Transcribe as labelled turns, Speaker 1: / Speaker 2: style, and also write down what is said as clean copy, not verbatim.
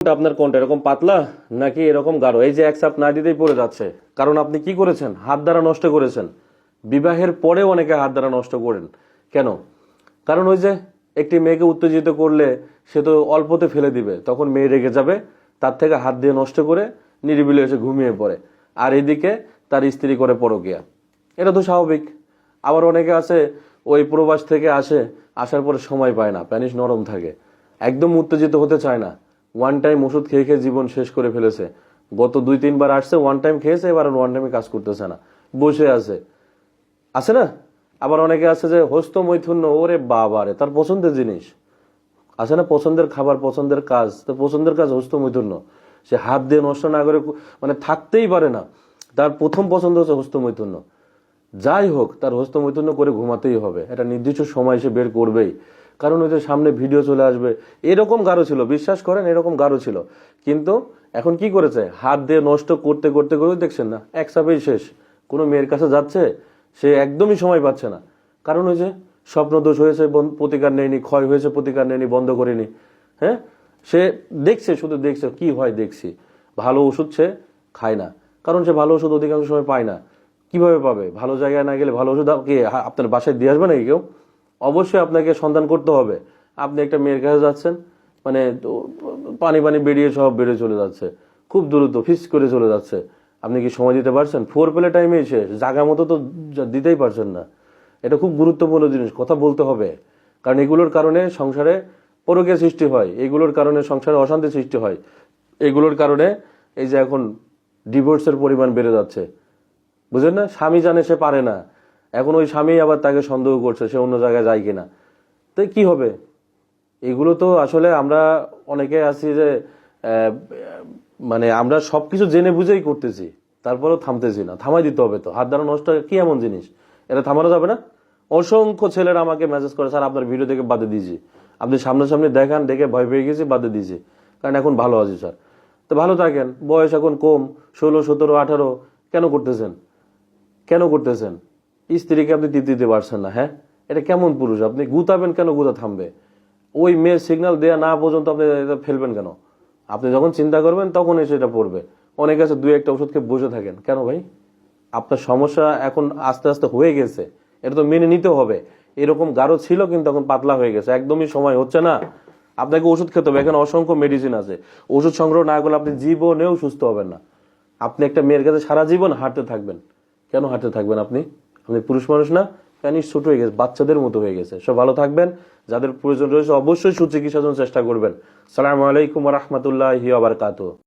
Speaker 1: আপনার কোনটা এরকম পাতলা নাকি এরকম গাঢ়? এই যে এক চাপ না দিতেই পড়ে যাচ্ছে, কারণ আপনি কি করেছেন? হাত দ্বারা নষ্ট করেছেন। বিবাহের পরেও অনেকে হাত দ্বারা নষ্ট করেন কেন? কারণ ওই যে একটি মেয়েকে উত্তেজিত করলে সে তো অল্পতে ফেলে দিবে, তখন মেয়ে রেগে যাবে, তার থেকে হাত দিয়ে নষ্ট করে নিরিবিলি এসে ঘুমিয়ে পড়ে, আর এদিকে তার স্ত্রী করে পরকিয়া। এটা তো স্বাভাবিক। আবার অনেকে আছে ওই প্রবাস থেকে আসার পরে সময় পায় না, প্যানিস নরম থাকে, একদম উত্তেজিত হতে চায় না, ওয়ান টাইম ওষুধ খেয়ে খেয়ে জীবন শেষ করে ফেলেছে। গত 2-3 বার আসছে, ওয়ান টাইম খেয়েছে, এবার ওয়ান টাইমে কাজ করতেছে না, বসে আছে না? আবার অনেকে আছে যে হস্তমৈথুন্য, ওরে বাবারে, তার পছন্দের জিনিস আছে না, পছন্দের খাবার, পছন্দের কাজ, তো পছন্দের কাজ হস্তমৈথুন্য। সে হাত দিয়ে নষ্ট না করে মানে থাকতেই পারে না, তার প্রথম পছন্দ হচ্ছে হস্তমৈথুন্য। যাই হোক, তার হস্তমৈথুন্য করে ঘুমাতেই হবে, এটা নির্দিষ্ট সময় সে বের করবেই, কারণ ওই যে সামনে ভিডিও চলে আসবে। এরকম গাঢ় ছিল, বিশ্বাস করেন, এরকম গাঢ় ছিল, কিন্তু এখন কি করেছে? হাত দিয়ে নষ্ট করতে করতে করে দেখছেন না, এক চাপেই শেষ। কোনো মেয়ের কাছে যাচ্ছে, সে একদমই সময় পাচ্ছে না, কারণ ওই যে স্বপ্নদোষ হয়েছে, প্রতিকার নেয়নি, ক্ষয় হয়েছে, প্রতিকার নেয়নি, বন্ধ করেনি। হ্যাঁ, সে দেখছে, শুধু দেখছে কি হয় দেখছি। ভালো ওষুধ সে খায় না, কারণ সে ভালো ওষুধ অধিকাংশ সময় পায় না। কিভাবে পাবে? ভালো জায়গায় না গেলে ভালো ওষুধ কি আপনার বাসায় দিয়ে আসবে নাকি কেউ? অবশ্যই আপনাকে সন্ধান করতে হবে। আপনি একটা মেয়ের কাছে যাচ্ছেন, মানে পানি পানি বেরিয়ে সব বেরিয়ে চলে যাচ্ছে, খুব দ্রুত ফিস করে চলে যাচ্ছে। আপনি কি সময় দিতে পারছেন? ফোর পেলে টাইমে এসে জায়গা মতো তো দিতেই পারছেন না। এটা খুব গুরুত্বপূর্ণ জিনিস, কথা বলতে হবে, কারণ এগুলোর কারণে সংসারে পরকীয়া সৃষ্টি হয়, এগুলোর কারণে সংসারে অশান্তি সৃষ্টি হয়, এগুলোর কারণে এই যে এখন ডিভোর্সের পরিমাণ বেড়ে যাচ্ছে। বুঝলেন না? স্বামী জানে সে পারে না, এখন ওই স্বামী আবার তাকে সন্দেহ করছে সে অন্য জায়গায় যায় কিনা। তো কি হবে? এগুলো তো আসলে আমরা অনেকে আছি যে মানে আমরা সবকিছু জেনে বুঝেই করতেছি, তারপরেও থামতেছি না। থামাই দিতে হবে তো, হাত দ্বারা নষ্ট কি এমন জিনিস, এটা থামানো যাবে না? অসংখ্য ছেলেরা আমাকে মেসেজ করে, স্যার আপনার ভিডিও দেখে বাদে দিয়েছি, আপনি সামনাসামনি দেখান, দেখে ভয় পেয়ে গেছি, বাদে দিয়েছি, কারণ এখন ভালো আছি স্যার। তো ভালো থাকেন, বয়স এখন কম, 16, 17, 18, কেন করতেছেন? কেন করতেছেন? স্ত্রীকে আপনি তৃপ্তি দিতে পারছেন না, হ্যাঁ? এটা কেমন পুরুষ? আপনি গুতাবেন কেন? গুতা থামবে? ওই মেয়ের সিগন্যাল দেয়া না পর্যন্ত আপনি এটা ফেলবেন কেন? আপনি যখন চিন্তা করবেন তখন এসে এটা পড়বে। অনেক আছে 2-1টা ওষুধ খেয়ে বসে থাকেন কেন ভাই? আপনার সমস্যা এখন আস্তে আস্তে হয়ে গেছে, এটা তো মেনে নিতে হবে। এরকম গাঢ় ছিল কিন্তু এখন পাতলা হয়ে গেছে, একদমই সময় হচ্ছে না। আপনাকে ওষুধ খেতে হবে, এখানে অসংখ্য মেডিসিন আছে। ওষুধ সংগ্রহ না করলে আপনি জীবনেও সুস্থ হবেন না। আপনি একটা মেয়ের কাছে সারা জীবন হাঁটতে থাকবেন, কেন হাঁটতে থাকবেন আপনি? আপনি পুরুষ মানুষ না? প্যানিস ছোট হয়ে গেছে, বাচ্চাদের মতো হয়ে গেছে। সব ভালো থাকবেন, যাদের প্রয়োজন রয়েছে অবশ্যই সুচিকিৎসার জন্য চেষ্টা করবেন। সালামু আলাইকুম ওয়া রাহমাতুল্লাহি ওয়া বারাকাতুহু।